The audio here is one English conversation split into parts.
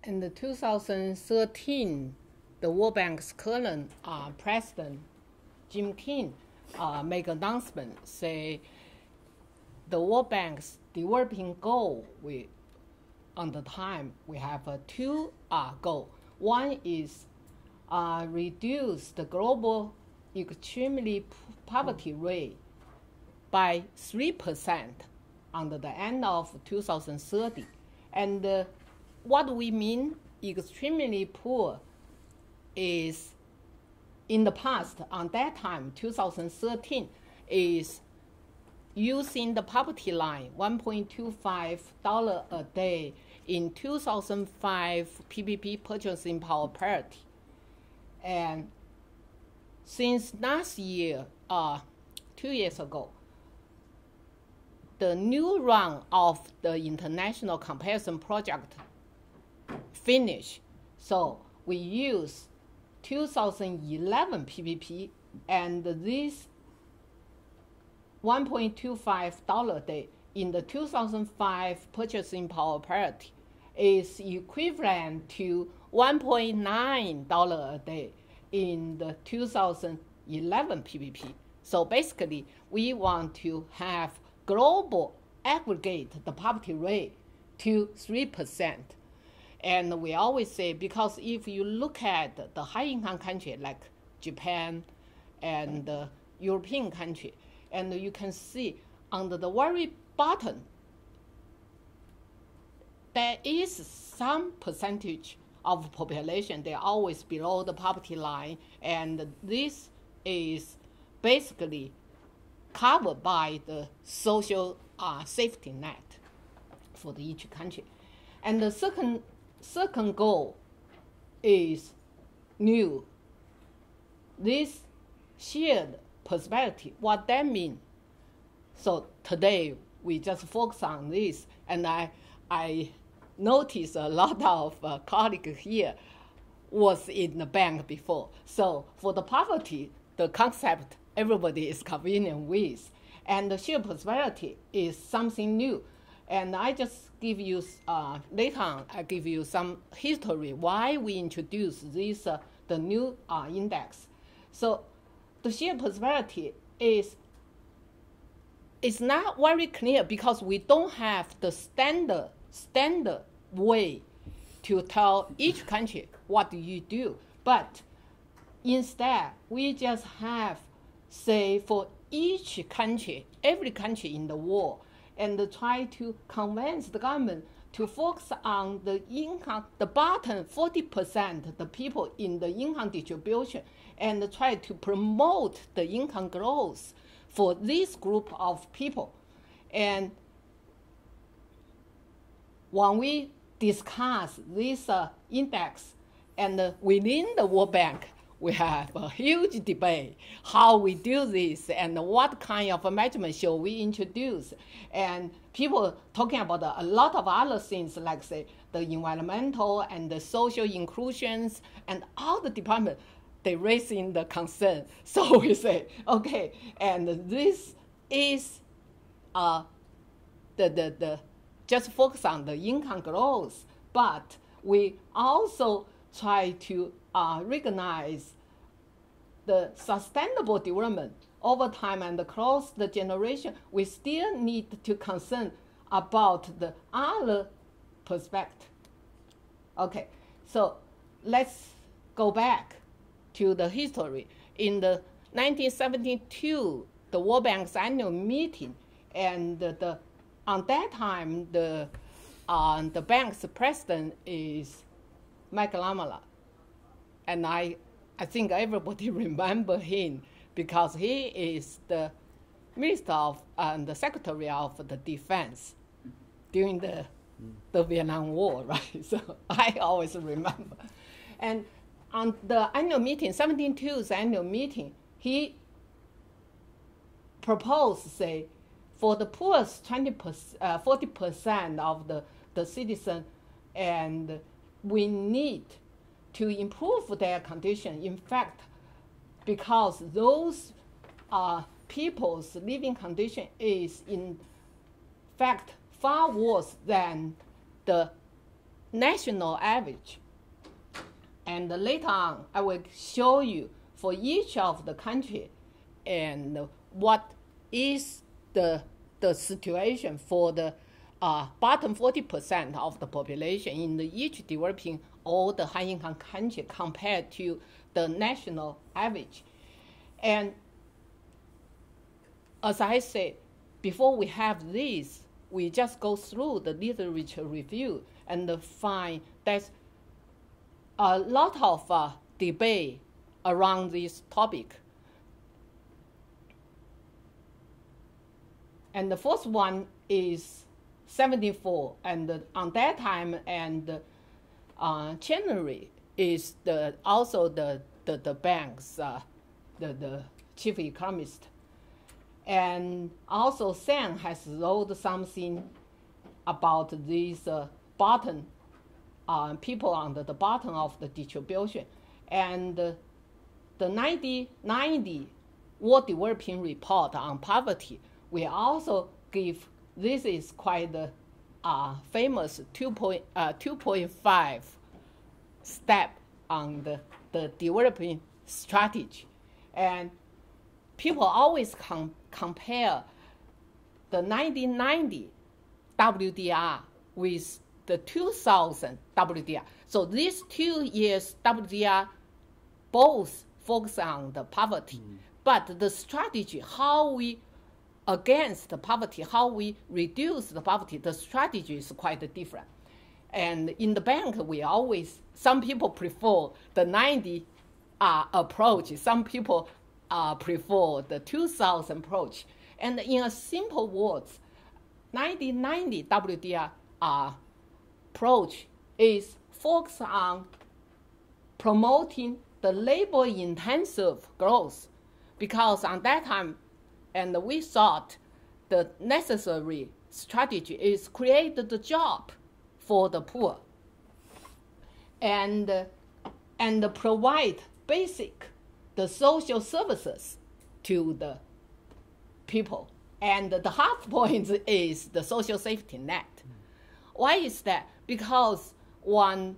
In 2013, the World Bank's current president, Jim King, make announcement, say the World Bank's developing goal, on the time, we have two goals. One is reduce the global extremely poverty rate by 3% under the end of 2030. And what we mean extremely poor is, in the past, on that time, 2013, is using the poverty line, $1.25 a day in 2005 PPP purchasing power parity. And since last year, 2 years ago, the new round of the international comparison project finished. So we use 2011 PPP, and this $1.25 a day in the 2005 purchasing power parity is equivalent to $1.9 a day in the 2011 PPP. So basically, we want to have global aggregate the poverty rate to 3%. And we always say, because if you look at the high-income country like Japan and European country, and you can see under the very bottom, there is some percentage of population, they're always below the poverty line, and this is basically covered by the social safety net for each country. And the second goal is new. This shared prosperity, what that means. So today we just focus on this, and I noticed a lot of colleagues here was in the bank before. So for the poverty, the concept everybody is convenient with, and the shared prosperity is something new. And I just give you, later on, I give you some history why we introduced this, the new index. So the shared prosperity is not very clear because we don't have the standard way to tell each country what do you do. But instead, we just have, say, for each country, every country in the world, and try to convince the government to focus on the income, the bottom 40%, the people in the income distribution, and try to promote the income growth for this group of people. And when we discuss this index, and within the World Bank, we have a huge debate how we do this and what kind of measurement should we introduce. And people talking about a lot of other things like, say, the environmental and the social inclusions, and all the departments, they raising the concern. So we say, okay, and this is just focus on the income growth, but we also try to recognize the sustainable development over time and across the generation. We still need to concern about the other perspective. Okay, so let's go back to the history. In the 1972, the World Bank's annual meeting, and on that time, the bank's president is Mike Lamala. And I think everybody remember him because he is the Minister of and the Secretary of the Defense during the Vietnam War, right? So I always remember. And on the annual meeting, 72's annual meeting, he proposed, say, for the poorest 40% of the citizens, and we need to improve their condition. In fact, because those people's living condition is in fact far worse than the national average. And later on, I will show you for each of the country and what is the situation for the bottom 40% of the population in each developing or the high-income country compared to the national average. And as I said, before we have this, we just go through the literature review and find there's a lot of debate around this topic. And the first one is 74, and on that time, and January is also the bank's the chief economist. And also Sam has wrote something about these bottom people under the bottom of the distribution. And the 1990 World Developing Report on Poverty, we also give, this is quite famous 2.5 step on the developing strategy. And people always compare the 1990 WDR with the 2000 WDR. So these 2 years WDR both focus on the poverty, but the strategy, how we against the poverty, how we reduce the poverty, the strategy is quite different. And in the bank, we always, some people prefer the 90 approach, some people prefer the 2000 approach. And in a simple words, 1990 WDR approach is focused on promoting the labor-intensive growth, because on that time, and we thought the necessary strategy is create the job for the poor and provide basic the social services to the people. And the half point is the social safety net. Why is that? Because when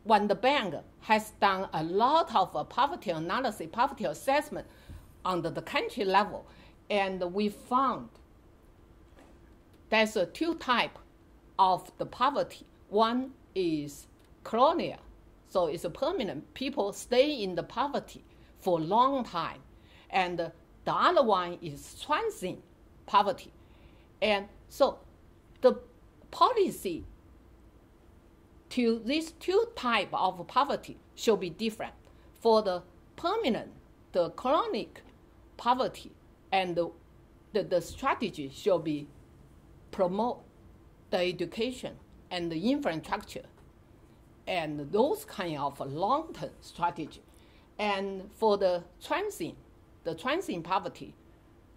the bank has done a lot of poverty analysis, poverty assessment on the country level, and we found there's two types of the poverty. One is chronic, so it's a permanent. People stay in the poverty for a long time. And the other one is transient poverty. And so the policy to these two types of poverty should be different. For the permanent, the chronic poverty, and the strategy should be promote the education and the infrastructure and those kind of long-term strategy. And for the transient poverty,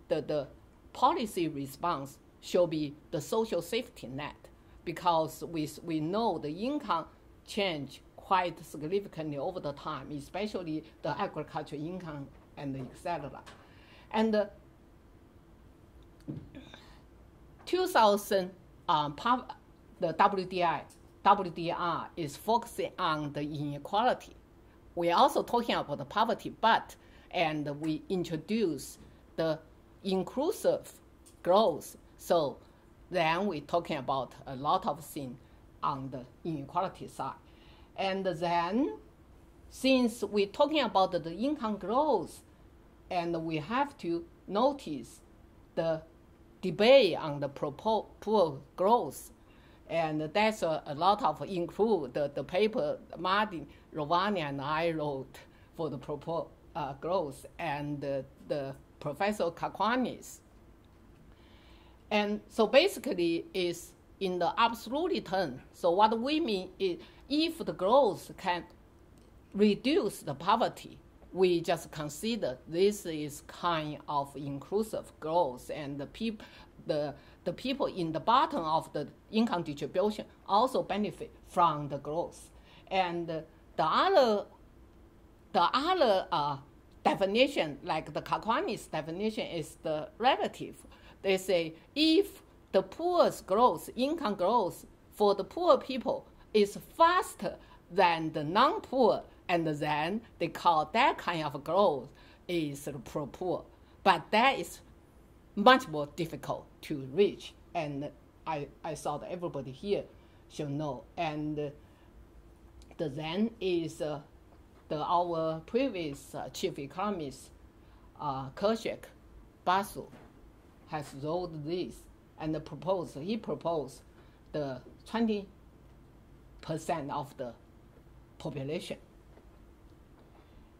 the policy response should be the social safety net, because we know the income change quite significantly over the time, especially the agricultural income and etc. And the 2000 the WDR is focusing on the inequality. We're also talking about the poverty, and we introduce the inclusive growth. So then we're talking about a lot of things on the inequality side. And then, since we're talking about the income growth, and we have to notice the debate on the poor growth. And that's a lot of include the paper Martin, Rovani, and I wrote for the poor growth, and the Professor Kakwanis. And so basically is in the absolute term. So what we mean is if the growth can reduce the poverty, we just consider this is kind of inclusive growth, and the people in the bottom of the income distribution also benefit from the growth. And the other definition, like the Kakwanis definition, is the relative. They say if the poor's growth, income growth for the poor people is faster than the non-poor, and then they call that kind of growth is pro-poor. But that is much more difficult to reach, and I thought everybody here should know. And the then is our previous chief economist, Kershak Basu, has wrote this and he proposed the 20% of the population.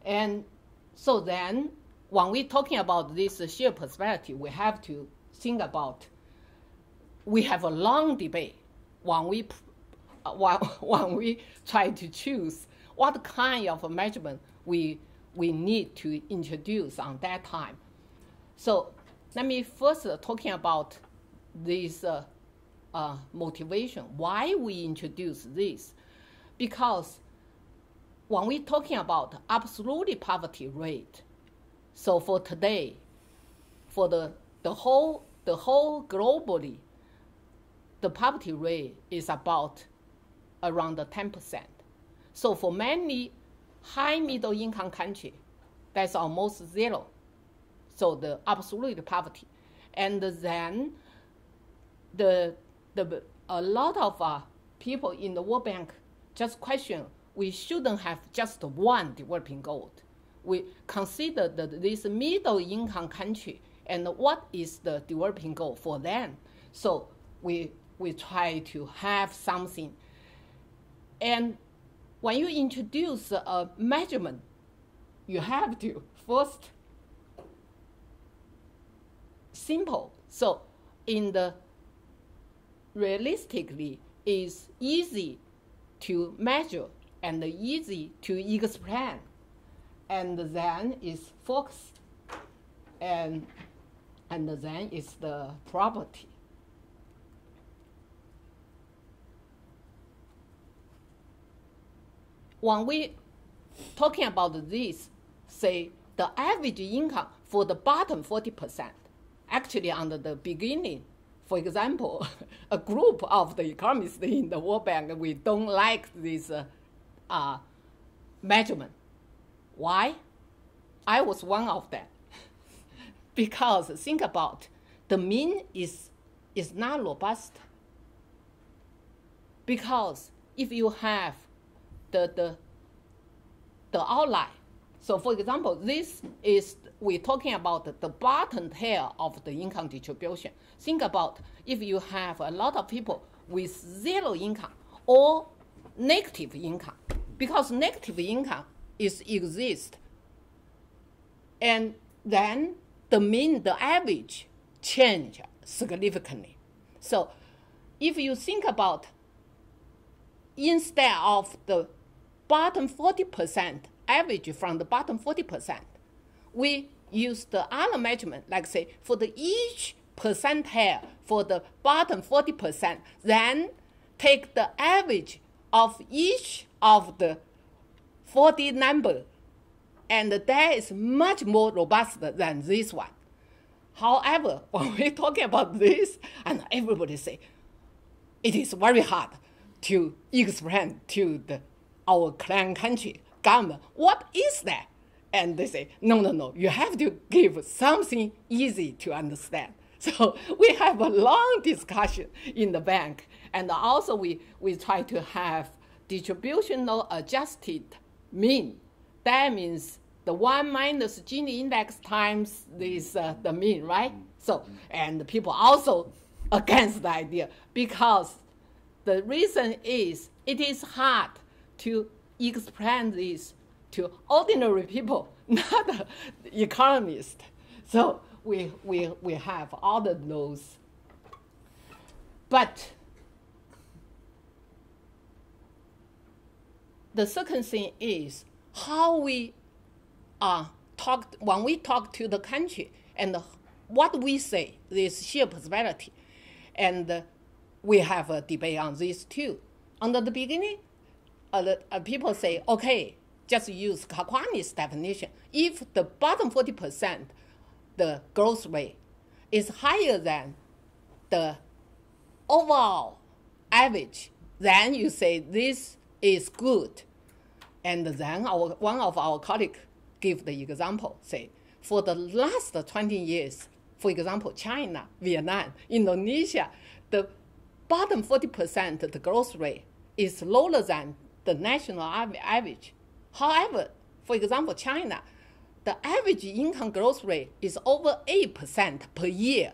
And so then, when we're talking about this shared prosperity, we have to think about, we have a long debate when we try to choose what kind of measurement we need to introduce on that time. So let me first talking about this motivation, why we introduce this. Because when we're talking about absolute poverty rate, so for today, for the whole globally, the poverty rate is about around 10%. So for many high middle income countries, that's almost zero. So the absolute poverty. And then a lot of people in the World Bank just question, we shouldn't have just one developing goal. We consider this middle income country and what is the developing goal for them. So we try to have something. And when you introduce a measurement, you have to first simple. So in the realistically is easy to measure and easy to explain, and then is focus, and then is the property. When we talking about this, say the average income for the bottom 40%, actually under the beginning, for example, a group of the economists in the World Bank, we don't like this measurement. Why? I was one of them. Because think about, the mean is not robust. Because if you have the outline, so for example, this is, we're talking about the bottom tail of the income distribution. Think about if you have a lot of people with zero income or negative income, because negative income exists. And then the mean, the average change significantly. So if you think about, instead of the bottom 40% average from the bottom 40%, we use the other measurement, like say for the each percentile for the bottom 40%, then take the average of each of the 40 number, and that is much more robust than this one. However, when we're talking about this, and everybody say, it is very hard to explain to our client country government, what is that? And they say, no, you have to give something easy to understand. So we have a long discussion in the bank, and also we try to have distributional adjusted mean. That means the 1 minus Gini index times this the mean, right? So, and people also against the idea, because the reason is it is hard to explain this to ordinary people, not economists. So we have all of those. But the second thing is how we talk, when we talk to the country, and what we say, this shared prosperity. And we have a debate on this too. Under the beginning, people say, okay, just use Kakwani's definition. If the bottom 40%, the growth rate is higher than the overall average, then you say this is good. And then one of our colleagues give the example, say, for the last 20 years, for example, China, Vietnam, Indonesia, the bottom 40%, the growth rate is lower than the national average. However, for example, China, the average income growth rate is over 8% per year.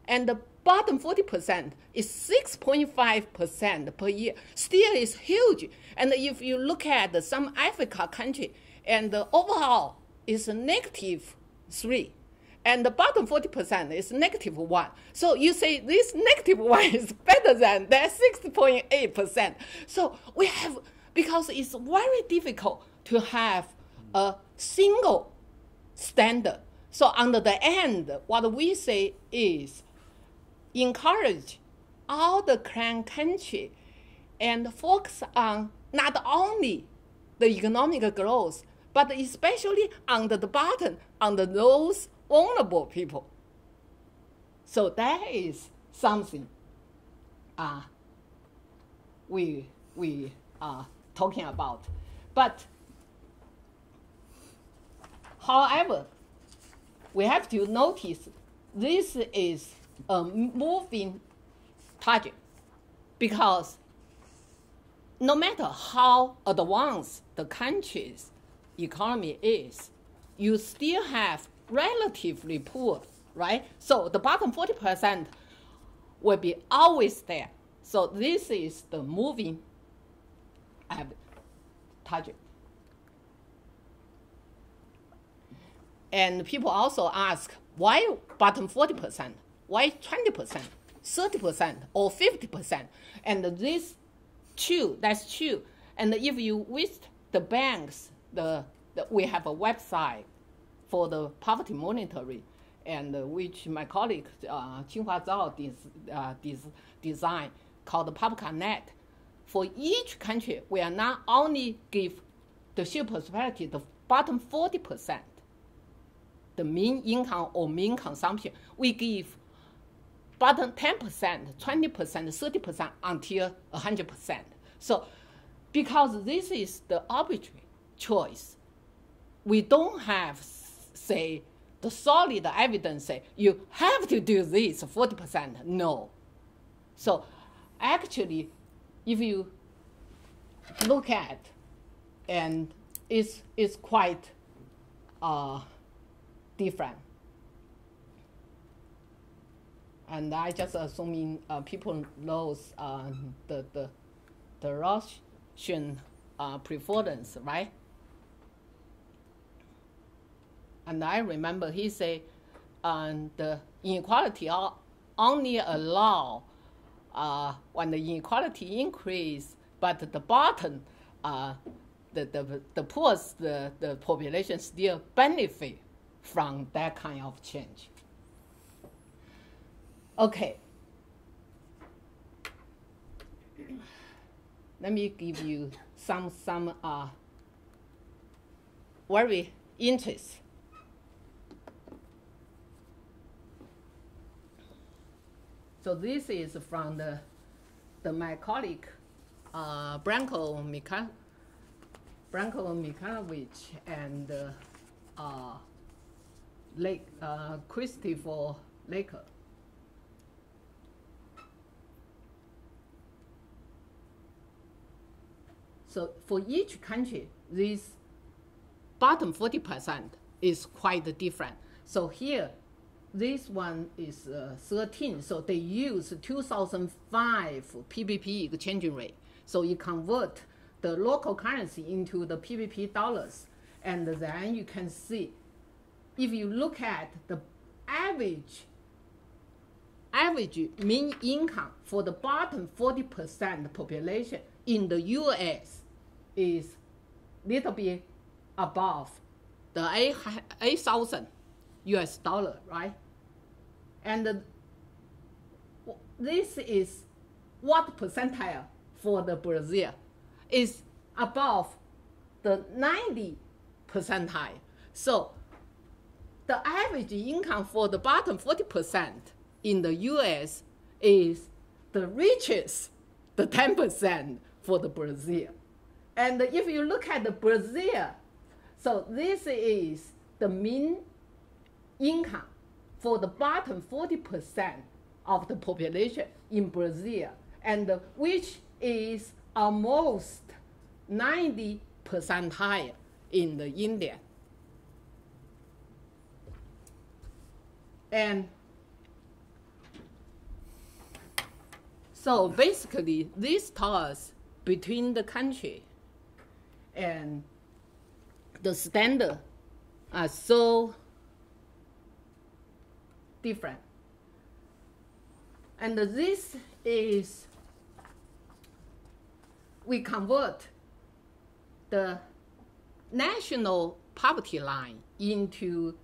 And the bottom 40% is 6.5% per year. Still is huge. And if you look at some Africa country, and the overall is -3. And the bottom 40% is -1. So you say this -1 is better than that 6.8%. So we have, because it's very difficult to have a single standard. So on the end, what we say is encourage all the country and focus on not only the economic growth, but especially on the bottom, on those vulnerable people. So that is something we are talking about. But however, we have to notice this is a moving target, because no matter how advanced the country's economy is, you still have relatively poor, right? So the bottom 40% will be always there. So this is the moving target. And people also ask, why bottom 40%? Why 20%, 30%, or 50%? And this true, that's true. And if you visit the banks, we have a website for the poverty monitoring, and which my colleague Shaohua Chen designed, called the Poverty Net. For each country, we are not only give the sheer prosperity, the bottom 40%, the mean income or mean consumption, we give bottom 10%, 20%, 30% until 100%. So because this is the arbitrary choice, we don't have, say, the solid evidence say you have to do this 40%. No. So actually, if you look at, and it's quite different. And I just assuming people knows the Russian preference, right? And I remember he said the inequality only allow when the inequality increase, but the bottom, the poorest, the population still benefit from that kind of change. Okay. Let me give you some very interesting. So this is from my colleague Branko Mikhanovich and Christopher Laker. So for each country, this bottom 40% is quite different. So here, this one is 13. So they use 2005 PBP exchange rate. So you convert the local currency into the PBP dollars. And then you can see, if you look at the average mean income for the bottom 40% population in the US is little bit above the 8,000 US dollar, right? And this is what percentile for the Brazil is above the 90 percentile. So the average income for the bottom 40% in the US is the richest the 10% for the Brazil. And if you look at the Brazil, so this is the mean income for the bottom 40% of the population in Brazil, and which is almost 90% higher in the India. And so basically, this tells between the country and the standard are so different. And this is, we convert the national poverty line into,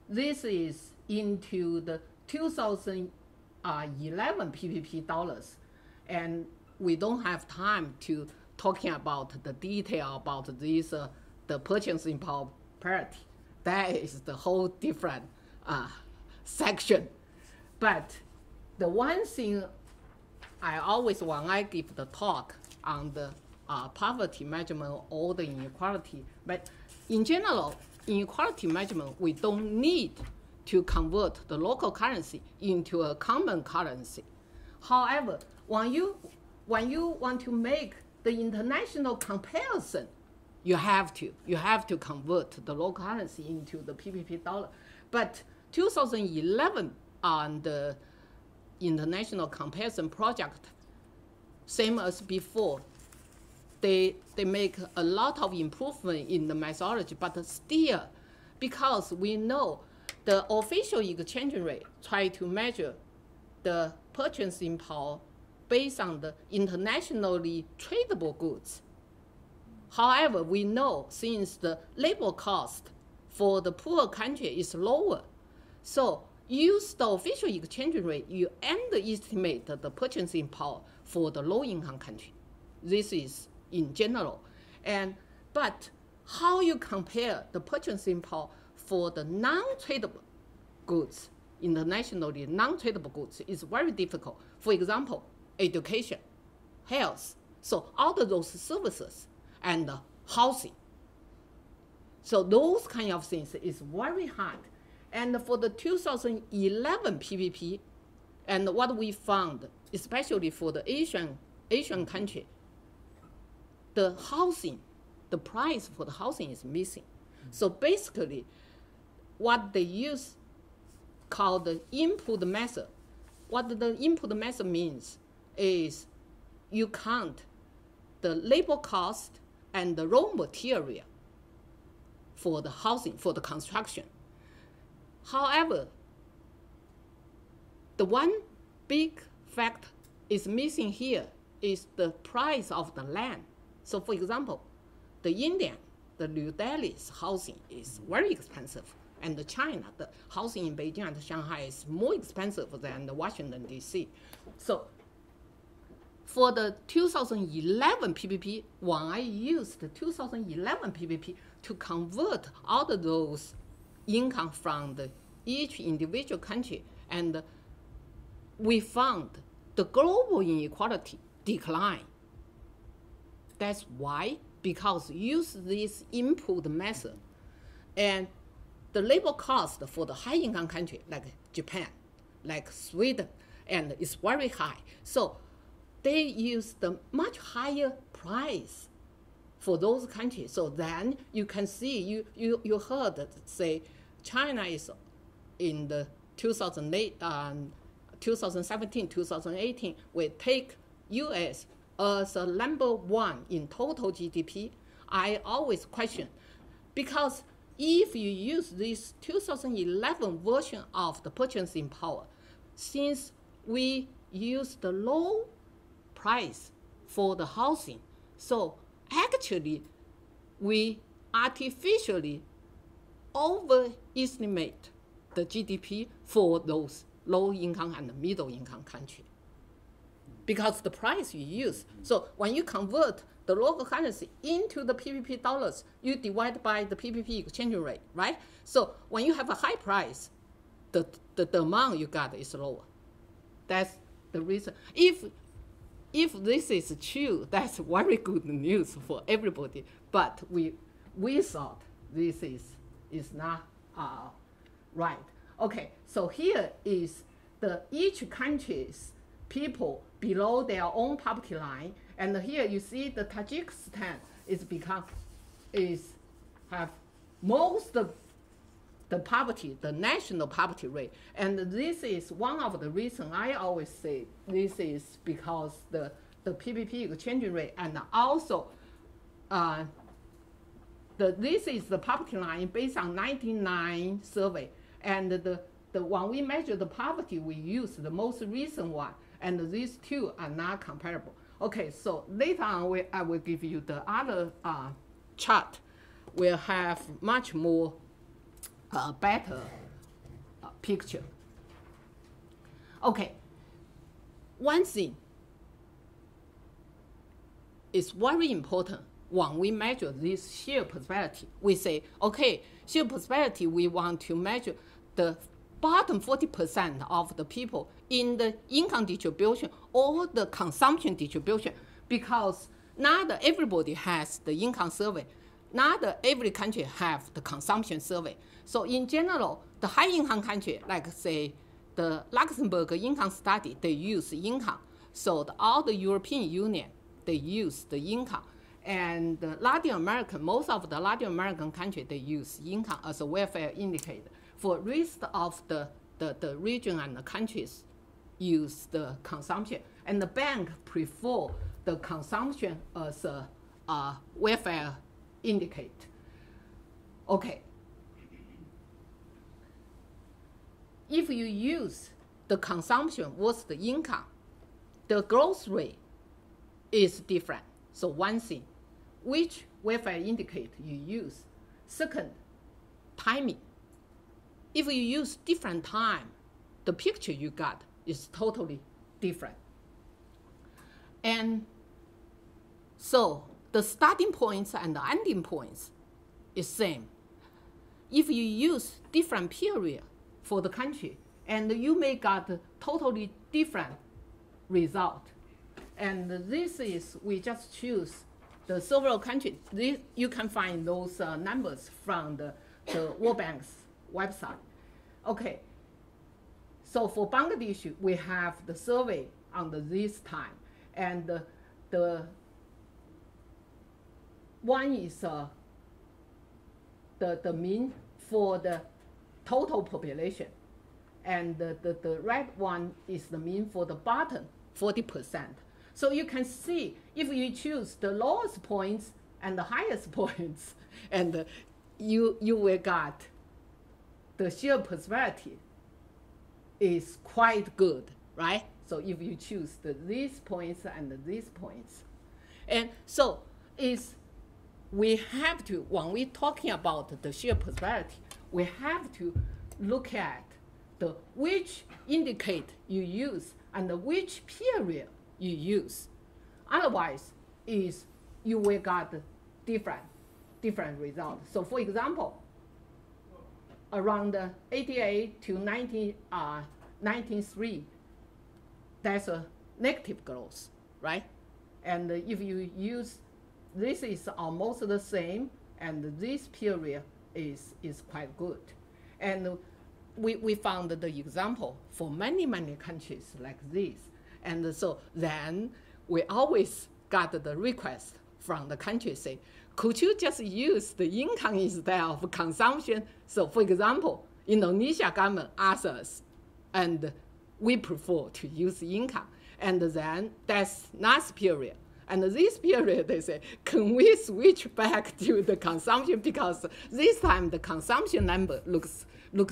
this is into the 2011 PPP dollars. And we don't have time to talking about the detail about this, the purchasing power parity. That is the whole different section. But the one thing I always, when I give the talk on the poverty measurement or the inequality, but in general, inequality measurement, we don't need to convert the local currency into a common currency. However, when you want to make the international comparison, you have to convert the local currency into the PPP dollar. But 2011 on the international comparison project, same as before, they make a lot of improvement in the methodology, but still, because we know the official exchange rate try to measure the purchasing power based on the internationally tradable goods. However, we know since the labor cost for the poor country is lower, so use the official exchange rate, you underestimate the purchasing power for the low-income country. This is in general. But how you compare the purchasing power for the non-tradable goods, internationally non-tradable goods, is very difficult. For example, education, health, so all of those services, and housing. So those kind of things is very hard. And for the 2011 PPP, and what we found, especially for the Asian country, the housing, the price for the housing is missing. So basically, what they use called the input method. What the input method means is you count the labor cost and the raw material for the housing, for the construction. However, the one big fact is missing here is the price of the land. So for example, the Indian, the New Delhi's housing is very expensive. And China, the housing in Beijing and Shanghai is more expensive than the Washington, D.C. So for the 2011 PPP, when I used the 2011 PPP to convert all of those income from each individual country, and we found the global inequality decline. That's why, because use this input method, and the labor cost for the high-income country like Japan, like Sweden, and it's very high. So they use the much higher price for those countries. So then you can see, you heard say China is in the 2017, 2018, we take US as a number one in total GDP. I always question, because if you use this 2011 version of the purchasing power, since we use the low price for the housing, so actually we artificially overestimate the GDP for those low-income and middle-income countries, because the price you use. So when you convert the local currency into the PPP dollars, you divide by the PPP exchange rate, right? So when you have a high price, the amount you got is lower. That's the reason. If if this is true, that's very good news for everybody. But we thought this is not right. Okay, so here is each country's people below their own poverty line, and here you see the Tajikistan have most of the poverty, the national poverty rate, and this is one of the reasons I always say this is because the PPP exchange rate, and also this is the poverty line based on 1999 survey, and when we measure the poverty, we use the most recent one, and these two are not comparable. Okay, so later on I will give you the other chart. Will have much more better picture. Okay, one thing is very important when we measure this sheer prosperity. We say, okay, sheer prosperity, we want to measure the bottom 40% of the people in the income distribution or the consumption distribution, because not everybody has the income survey. Not every country have the consumption survey. So in general, the high income country, like say the Luxembourg income study, they use income. So all the European Union, they use the income. And the Latin American, most of the Latin American countries, they use income as a welfare indicator. For rest of the region and the countries use the consumption. And the bank prefer the consumption as a welfare indicate. Okay. If you use the consumption versus the income, the growth rate is different. So one thing, which welfare indicator you use. Second, timing. If you use different time, the picture you got is totally different. And so the starting points and the ending points is same. If you use different period for the country, and you may got a totally different result. And this is, we just choose the several countries. You can find those numbers from the World Bank's website. Okay, so for Bangladesh, we have the survey on this time, and the one is the mean for the total population, and the red one is the mean for the bottom 40%. So you can see if you choose the lowest points and the highest points, and you will get the sheer prosperity is quite good, right? So if you choose these points and these points, and so we have to, when we're talking about the sheer prosperity, we have to look at which indicator you use and which period you use. Otherwise, you will get different results. So for example, around 88 to 1903, there's a negative growth, right? And if you use, this is almost the same, and this period is quite good. And we found the example for many countries like this. And so then we always got the request from the country say, could you just use the income instead of consumption? So for example, Indonesia government asked us, and we prefer to use income. And then that's last period. And this period, they say, can we switch back to the consumption, because this time the consumption number looks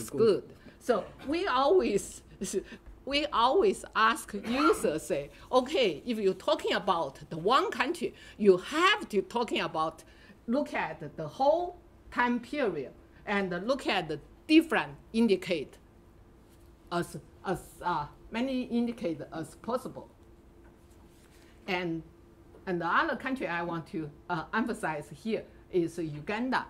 good. So we always ask users, say, okay, if you're talking about the one country, you have to talking about, look at the whole time period and look at the different indicators as many indicators as possible. And the other country I want to emphasize here is Uganda.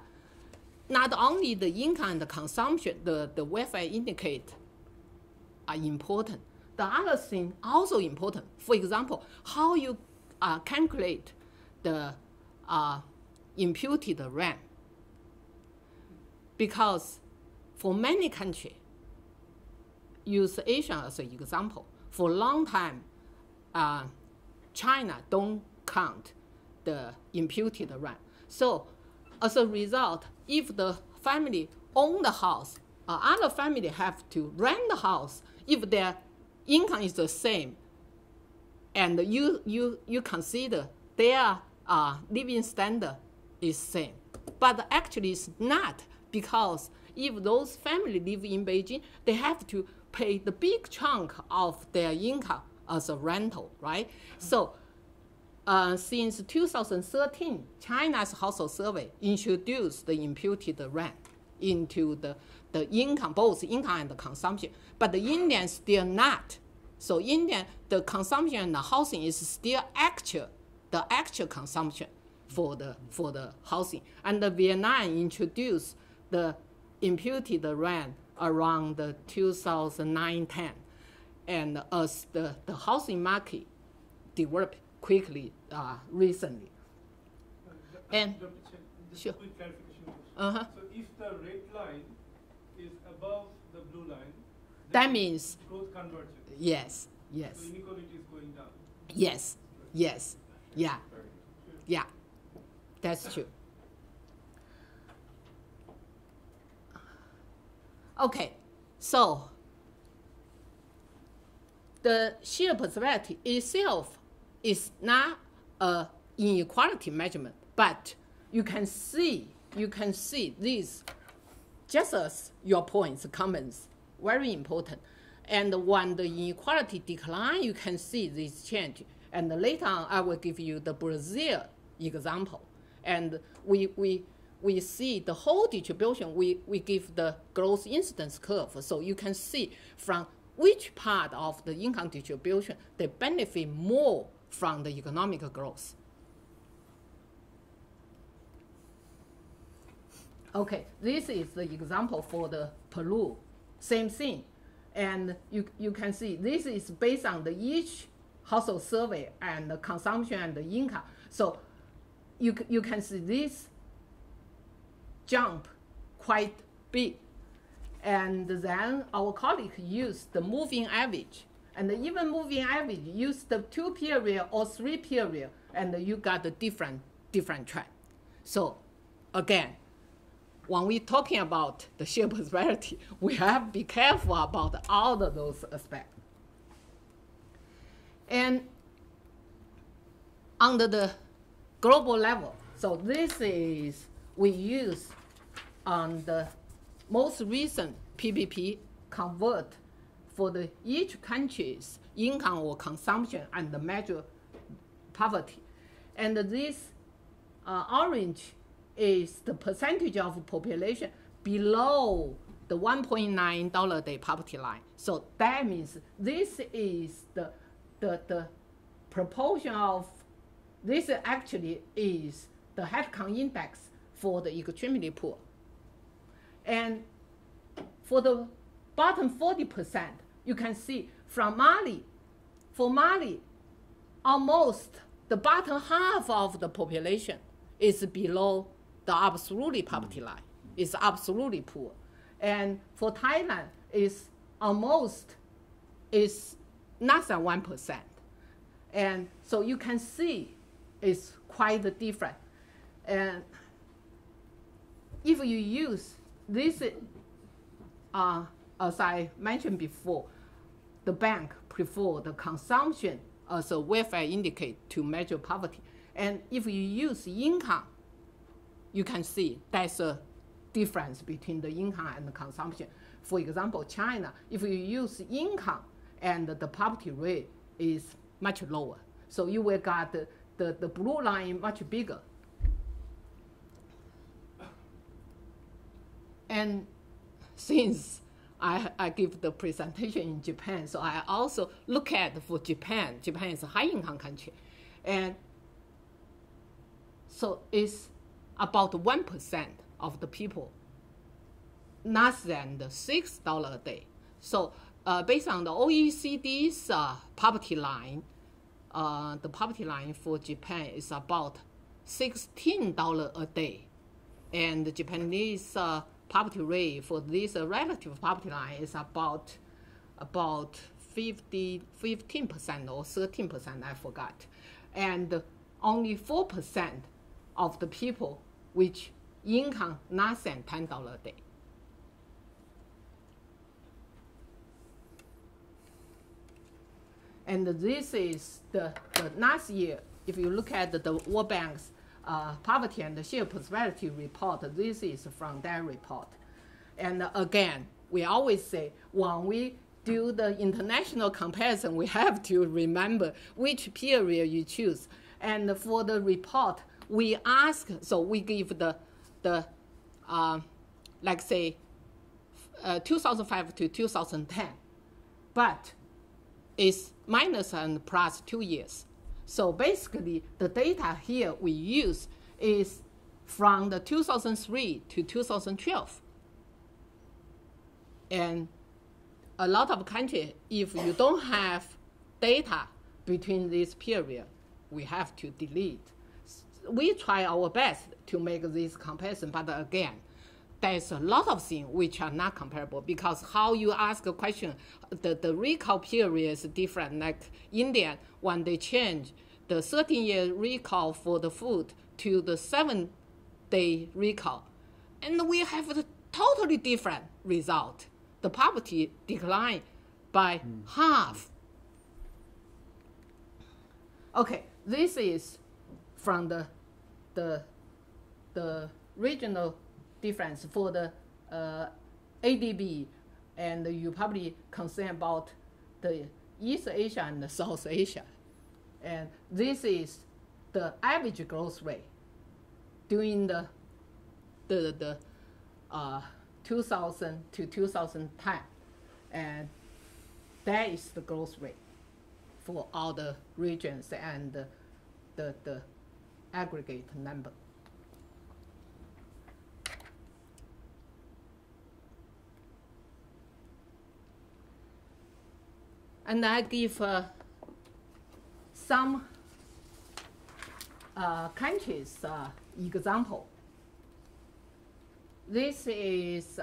Not only the income and the consumption, the welfare indicator are important, the other thing also important. For example, how you calculate the imputed rent. Because for many countries, use Asia as an example. For a long time, China don't count the imputed rent. So as a result, if the family own the house, other family have to rent the house if their income is the same, and you consider their living standard is same. But actually it's not, because if those families live in Beijing, they have to pay the big chunk of their income as a rental, right? So since 2013, China's household survey introduced the imputed rent into the income, both income and the consumption. But the Indian still not. So Indian, the consumption and the housing is still the actual consumption for the housing. And the Vietnam introduced the imputed rent around the 2009-10. And as the housing market developed quickly recently. And sure. Quick clarification. Uh-huh. So if the red line is above the blue line, that means growth converges. Yes, yes. So inequality is going down. Yes, yes, yeah, yeah, that's true. Okay, so the sheer prosperity itself is not an inequality measurement, but you can see this, just as your points, comments, very important. And when the inequality decline, you can see this change. And later on, I will give you the Brazil example. And we see the whole distribution, we give the growth incidence curve. So you can see from which part of the income distribution they benefit more from the economic growth. Okay, this is the example for the Peru, same thing. And you can see this is based on the each household survey and the consumption and the income. So you can see this jump quite big. And then our colleague used the moving average. And even moving average, use the 2 period or 3 period, and you got a different trend. So again, when we're talking about the sheer prosperity, we have to be careful about all of those aspects. And under the global level, so this is, we use on the most recent PPP convert for the each country's income or consumption and the measure poverty. And this orange is the percentage of population below the $1.9 a day poverty line. So that means this is the proportion of, this actually is the headcount index for the extremely poor. And for the bottom 40%, you can see from Mali, for Mali, almost the bottom half of the population is below the absolute poverty line, is absolutely poor. And for Thailand, is almost, is less than 1%. And so you can see it's quite different. And if you use this, as I mentioned before, the bank prefer the consumption as a welfare indicator to measure poverty. And if you use income, you can see there's a difference between the income and the consumption. For example, China, if you use income and the poverty rate is much lower. So you will get the blue line much bigger. And since I give the presentation in Japan, so I also look at for Japan. Japan is a high income country. And so it's about 1% of the people less than the $6 a day. So based on the OECD's poverty line, the poverty line for Japan is about $16 a day. And the Japanese poverty rate for this relative poverty line is about 15% or 13%, I forgot. And only 4% of the people which income less than $10 a day. And this is the last year, if you look at the World Bank's poverty and shared prosperity report, this is from that report. And again, we always say when we do the international comparison, we have to remember which period you choose. And for the report, we ask, so we give the like say, 2005 to 2010, but it's minus and plus 2 years. So basically, the data here we use is from the 2003 to 2012. And a lot of countries, if you don't have data between this period, we have to delete. We try our best to make this comparison, but again, there's a lot of things which are not comparable because how you ask a question, the recall period is different. Like India, when they change the 13-year recall for the food to the 7-day recall, and we have a totally different result. The poverty declined by half. Okay, this is from the regional difference for the ADB, and you probably concerned about the East Asia and the South Asia. And this is the average growth rate during the 2000 to 2010, and that is the growth rate for all the regions and the aggregate number. And I give some countries example. This is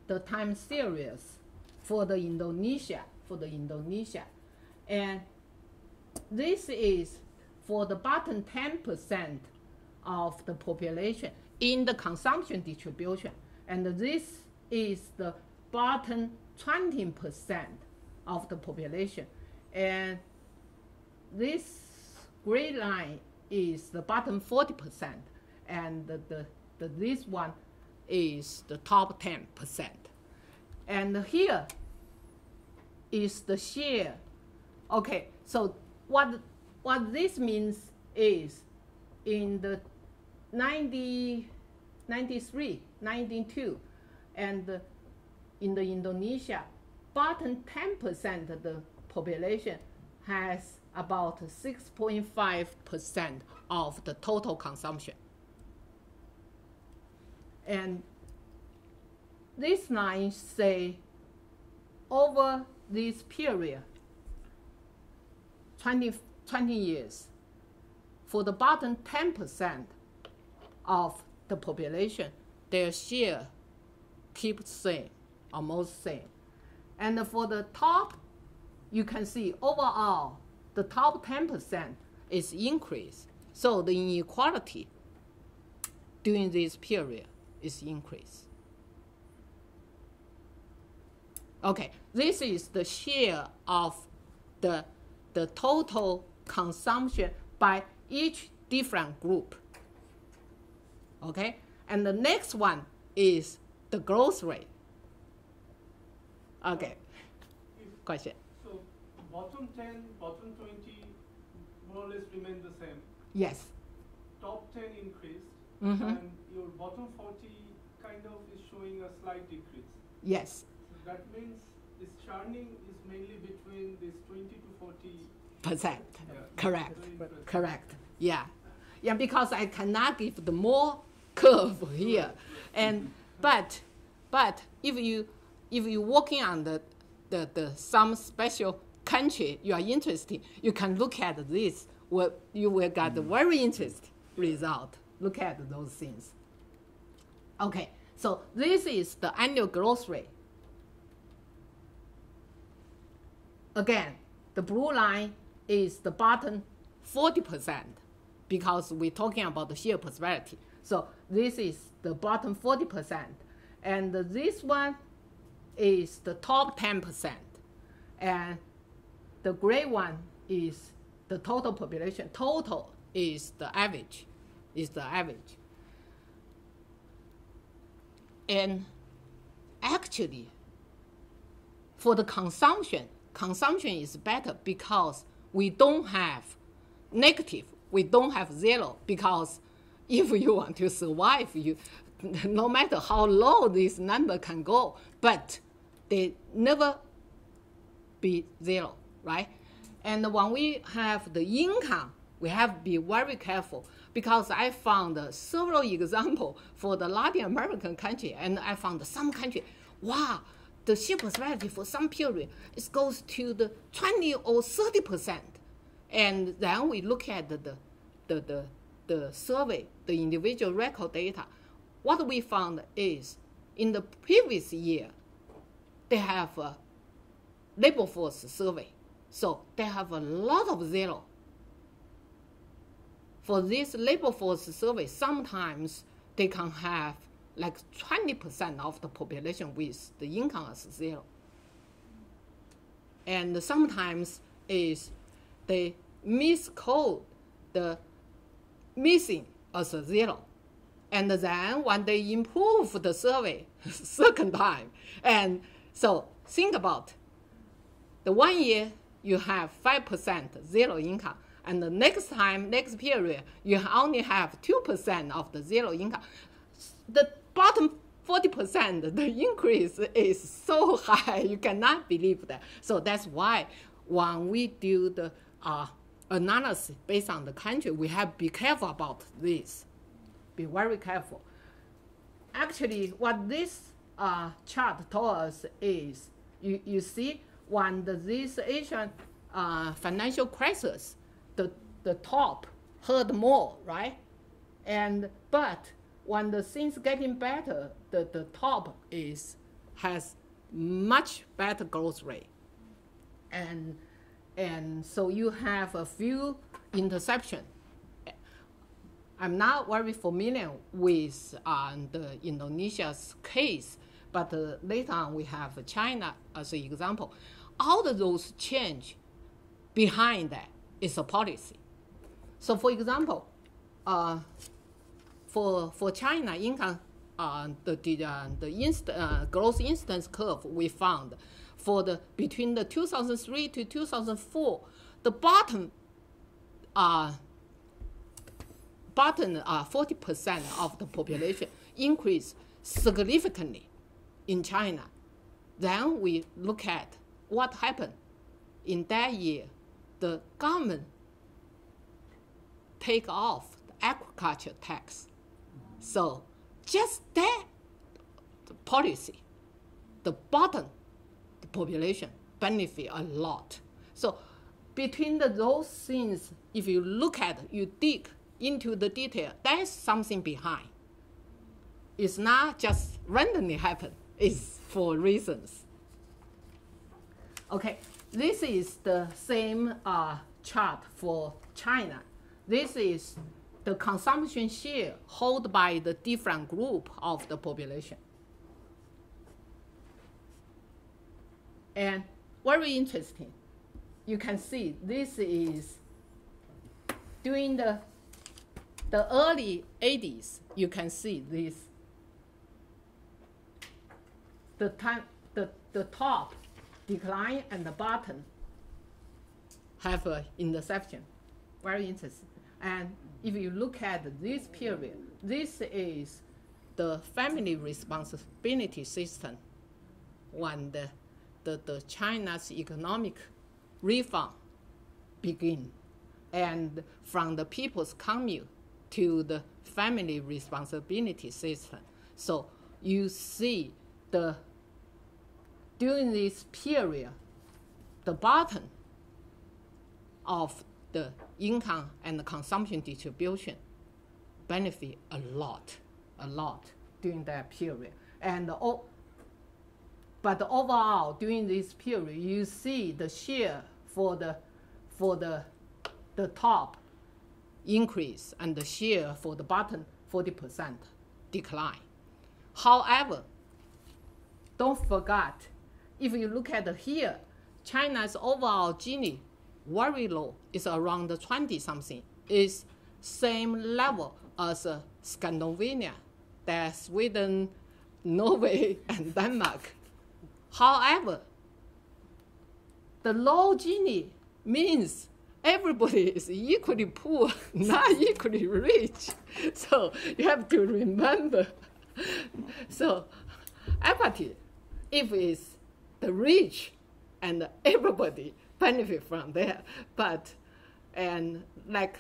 the time series for the Indonesia, and this is for the bottom 10% of the population in the consumption distribution, and this is the bottom 20% of the population, and this gray line is the bottom 40%, and this one is the top 10%. And here is the share. Okay, so what this means is in the 93, 92, and in the Indonesia, bottom 10% of the population has about 6.5% of the total consumption. And this line say over this period, 20 years, for the bottom 10% of the population, their share keeps same, almost same. And for the top, you can see overall, the top 10% is increased. So the inequality during this period is increased. Okay, this is the share of the total consumption by each different group. Okay, and the next one is the growth rate. Okay, question. So bottom 10, bottom 20 more or less remain the same. Yes. Top 10 increased, and your bottom 40 kind of is showing a slight decrease. Yes. So that means this churning is mainly between this 20 to 40%. Yeah, correct. Correct. Yeah. Yeah, because I cannot give the more curve here, and but if you if you're working on some special country you are interested, you can look at this. You will get a very interesting result. Look at those things. Okay, so this is the annual growth rate. Again, the blue line is the bottom 40% because we're talking about the sheer prosperity. So this is the bottom 40%. And this one is the top 10%. And the gray one is the total population. Total is the average. And actually, for the consumption is better because we don't have negative. We don't have zero because if you want to survive, no matter how low this number can go, but they never be zero, right? And when we have the income, we have to be very careful because I found several examples for the Latin American country, and I found some country, wow, the sheer prosperity for some period, it goes to the 20 or 30%. And then we look at the survey, the individual record data. What we found is in the previous year, they have a labor force survey. So they have a lot of zero. For this labor force survey, sometimes they can have like 20% of the population with the income as zero. And sometimes is they miscode the missing as a zero. And then when they improve the survey second time, and so think about the 1 year you have 5% zero income, and the next time, next period, you only have 2% of the zero income. The bottom 40%, the increase is so high, you cannot believe that. So that's why when we do the analysis based on the country, we have to be careful about this. Be very careful. Actually, what this chart told us is, you see, when this Asian financial crisis, the top hurt more, right? But when the things getting better, the top has much better growth rate, and so you have a few interception. I'm not very familiar with the Indonesia's case, but later on we have China as an example. All of those change behind that is a policy. So for example, for China income, the growth instance curve we found for between the 2003 to 2004, the bottom 40% of the population increased significantly in China. Then we look at what happened in that year. The government take off the agriculture tax. So just that policy, the bottom, the population benefit a lot. So between those things, if you look at it, you dig into the detail, there's something behind. It's not just randomly happen, it's for reasons. Okay, this is the same chart for China. This is the consumption share held by the different group of the population. And very interesting, you can see this is during the early 80s, you can see this. The top decline and the bottom have an interception. Very interesting. And if you look at this period, this is the family responsibility system when the China's economic reform begin, and from the people's commune to the family responsibility system. So you see the during this period, the bottom of the income and the consumption distribution benefit a lot during that period. But overall, during this period, you see the share for the top increase and the share for the bottom 40% decline. However, don't forget, if you look at here, China's overall Gini very low, is around 20 something, is same level as Scandinavia, that's Sweden, Norway, and Denmark. However, the low Gini means everybody is equally poor, not equally rich. So you have to remember. So equity, if it's the rich and everybody benefit from that, but and like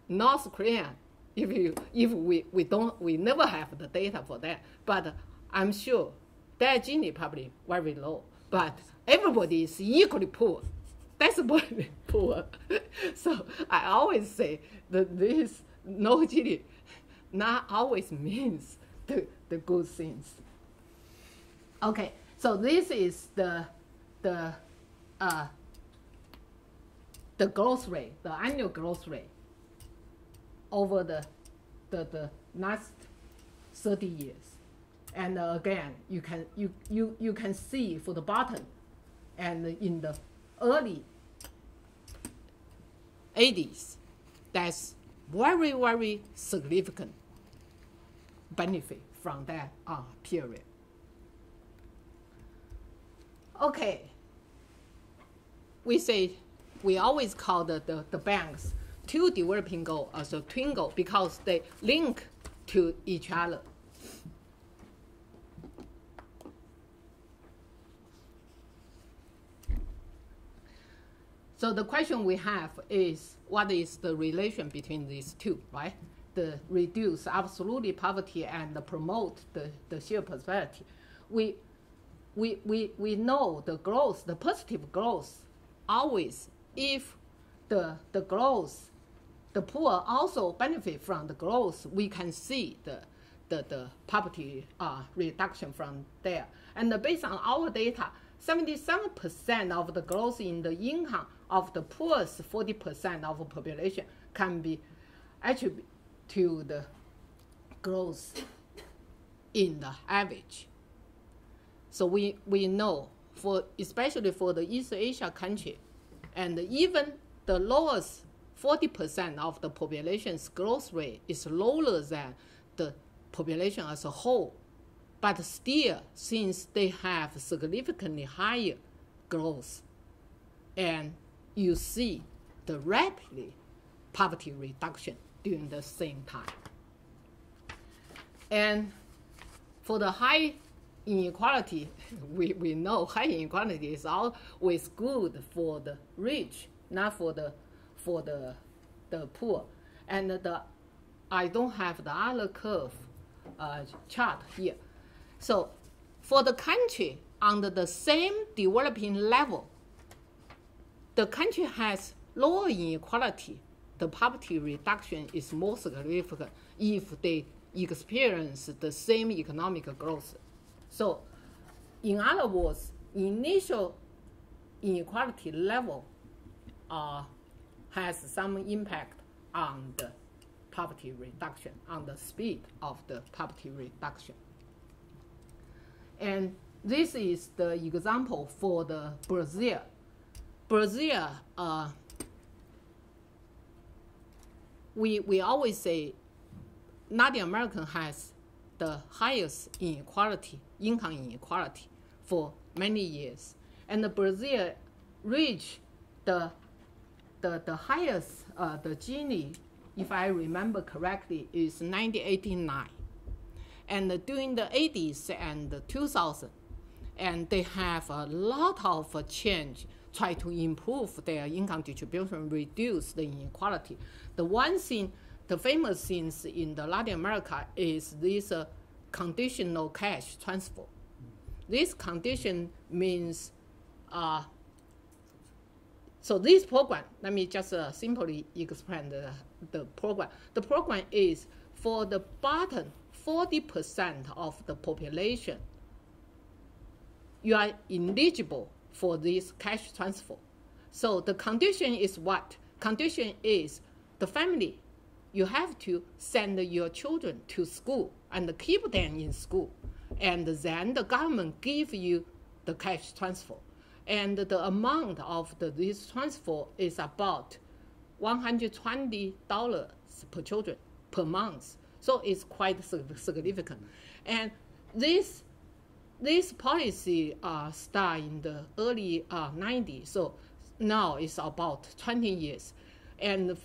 North Korea, if we never have the data for that, but I'm sure their Gini probably very low, but everybody is equally poor. That's very poor. So I always say that this no Gini not always means the good things. Okay, so this is the growth rate, the annual growth rate over the last 30 years. And again, you can see for the bottom, and in the early 80s, that's very, very significant benefit from that period. Okay, we always call the banks two developing goals as a twin goal because they link to each other. So the question we have is, what is the relation between these two, right? The reduce absolute poverty and promote the shared prosperity. We know the growth, the positive growth, always, if the growth, the poor also benefit from the growth, we can see the poverty reduction from there. And based on our data, 77% of the growth in the income of the poorest 40% of the population can be attributed to the growth in the average. So we know, especially for the East Asia country, and even the lowest 40% of the population's growth rate is lower than the population as a whole. But still, since they have significantly higher growth, and you see the rapid poverty reduction during the same time. And for the high inequality, we know high inequality is always good for the rich, not for the poor. And I don't have the other curve chart here. So for the country under the same developing level, the country has lower inequality. The poverty reduction is more significant if they experience the same economic growth. So in other words, initial inequality level has some impact on the poverty reduction, on the speed of the poverty reduction. And this is the example for the Brazil. Brazil, we always say Latin America has the highest inequality, income inequality for many years. And Brazil reached the highest, the Gini, if I remember correctly, is 1989. And during the 80s and the 2000s, and they have a lot of change, try to improve their income distribution, reduce the inequality. The one thing, the famous things in the Latin America is this conditional cash transfer. This condition means, so this program, let me just simply explain the program. The program is for the bottom 40% of the population, you are eligible for this cash transfer. So the condition is what? Condition is the family, you have to send your children to school and keep them in school. And then the government give you the cash transfer. And the amount of this transfer is about $120 per children per month. So it's quite significant. And this policy started in the early 90s. So now it's about 20 years. And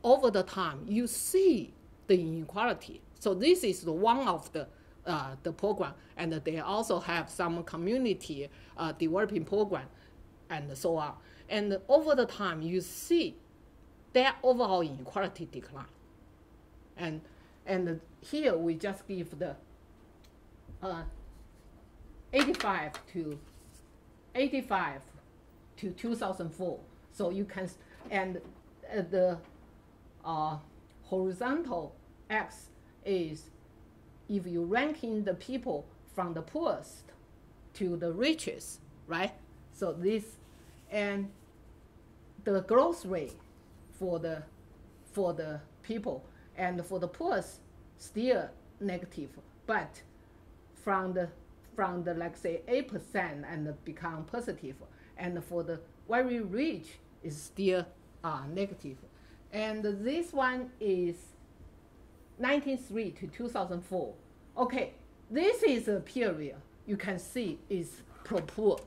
over the time, you see the inequality. So this is one of the program, and they also have some community developing program, and so on. And over the time, you see their overall inequality decline. And here we just give the 85 to 2004. So you can, and the horizontal X is if you ranking the people from the poorest to the richest, right? So this, and the growth rate for the people, and for the poorest still negative, but from the like say 8% and become positive, and for the very rich is still negative. And this one is 1903 to 2004. Okay, this is a period you can see is pro-poor.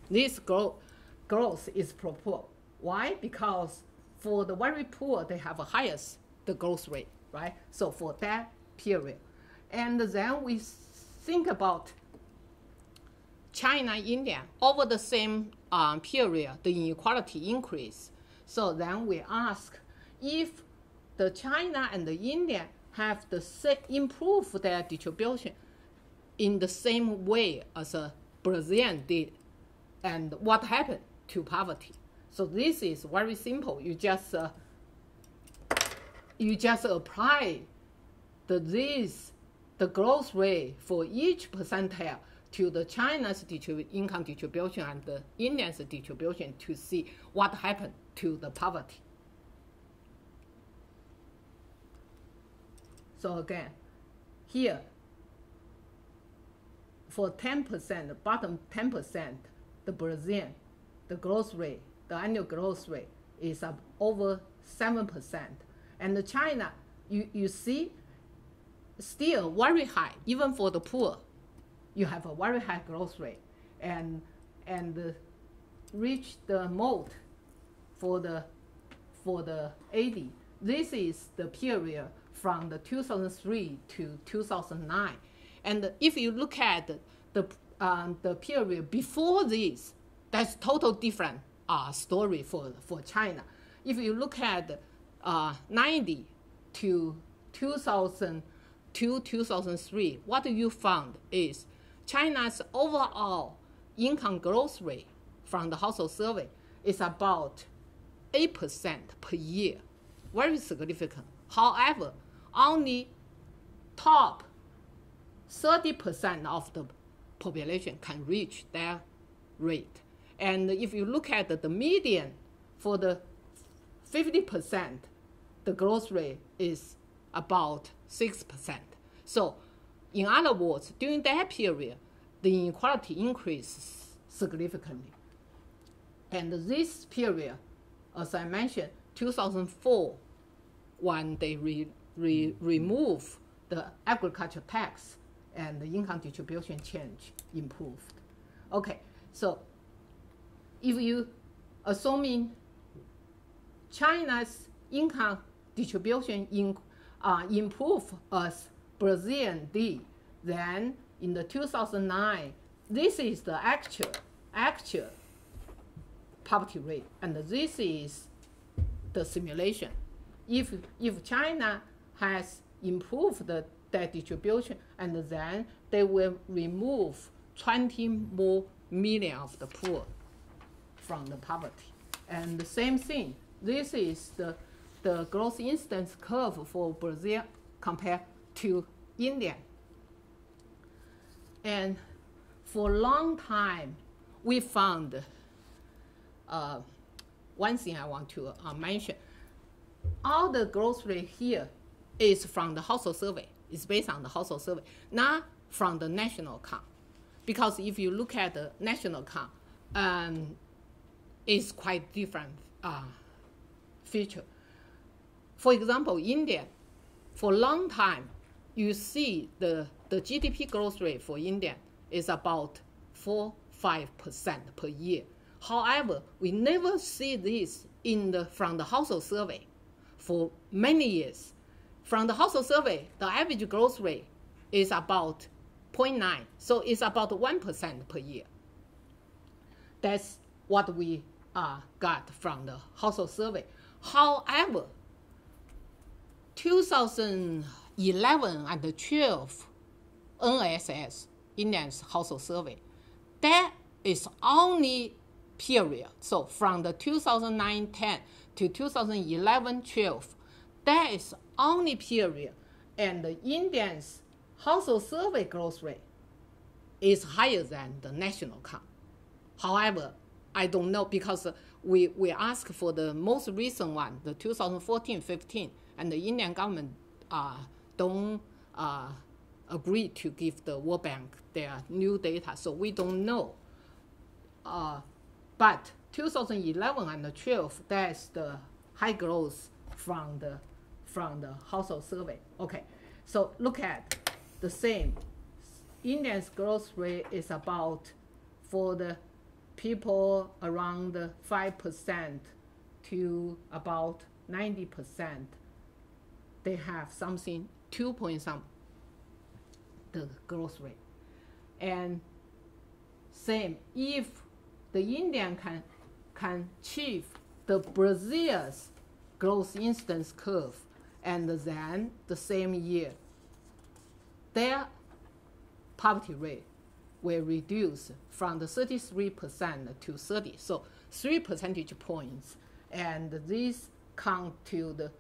This growth is pro-poor. Why? Because for the very poor, they have the highest the growth rate, right? So for that period. And then we think about China, India. Over the same period, the inequality increase. So then we ask if the China and the India have the improve their distribution in the same way as Brazil did, and what happened to poverty. So this is very simple. You just apply the growth rate for each percentile to the China's income distribution and the India's distribution to see what happened to the poverty. So again, here, for 10%, the bottom 10%, the Brazil, the growth rate, the annual growth rate is up over 7%. And the China, you see, still very high, even for the poor, you have a very high growth rate, and reach the mode for the 80. This is the period from the 2003 to 2009, and if you look at the period before this, that's total different story for China. If you look at 90 to 2002, 2003, what you found is China's overall income growth rate from the household survey is about 8% per year, very significant. However, only top 30% of the population can reach that rate. And if you look at the median for the 50%, the growth rate is about 6%. So in other words, during that period, the inequality increases significantly. And this period, as I mentioned, 2004, when they remove the agriculture tax and the income distribution change improved. Okay, so if you assuming China's income distribution improve as Brazil did, then in the 2009, this is the actual poverty rate, and this is the simulation. If China has improved that distribution, and then they will remove 20 more million of the poor from the poverty. And the same thing, this is the growth incidence curve for Brazil compared to India. And for a long time, we found one thing I want to mention. All the growth rate here is from the household survey. It's based on the household survey, not from the national count. Because if you look at the national count, it's quite different feature. For example, India, for a long time, you see the GDP growth rate for India is about 4-5% per year. However, we never see this from the household survey for many years. From the household survey, the average growth rate is about 0.9, so it's about 1% per year. That's what we got from the household survey. However, 2011 and 12 NSS, Indians household survey, that is only period. So from the 2009-10 to 2011-12, that is only period. And the Indians household survey growth rate is higher than the national count. However, I don't know because we asked for the most recent one, the 2014-15, and the Indian government don't agree to give the World Bank their new data, so we don't know. But 2011 and 12, that's the high growth from the household survey. Okay, so look at the same. Indians' growth rate is about, for the people around 5% to about 90%, they have something 2 point some the growth rate. And same, if the Indian can achieve the Brazil's growth incidence curve, and then the same year, their poverty rate will reduce from the 33% to 30, so 3 percentage points, and this count to the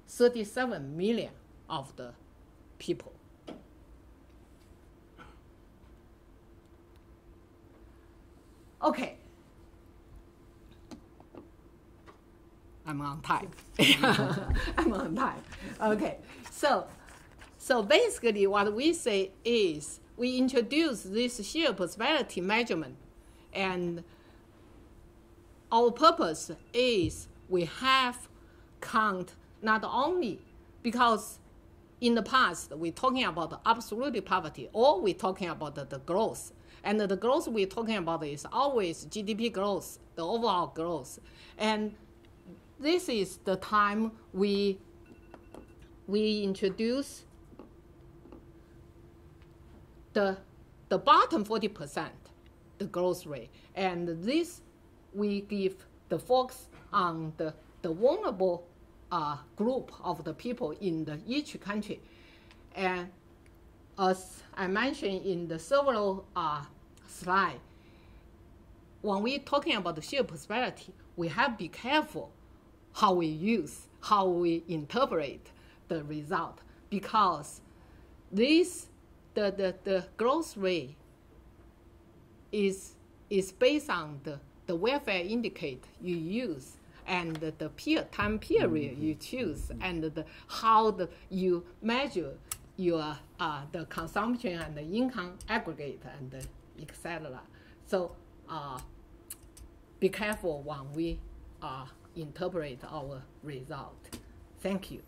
37 million of the people. Okay. I'm on time. I'm on time. Okay. So basically what we say is we introduce this sheer prosperity measurement, and our purpose is we have count not only because in the past we're talking about the absolute poverty, or we're talking about the growth. And the growth we're talking about is always GDP growth, the overall growth. And this is the time we introduce the bottom 40%, the growth rate. And this we give the focus on the vulnerable group of the people in each country. And as I mentioned in the several slides, when we're talking about the sheer prosperity, we have to be careful how we interpret the result, because this the growth rate is based on the welfare indicator you use, and the time period you choose, and how you measure your the consumption and the income aggregate, and etc. So be careful when we interpret our result. Thank you.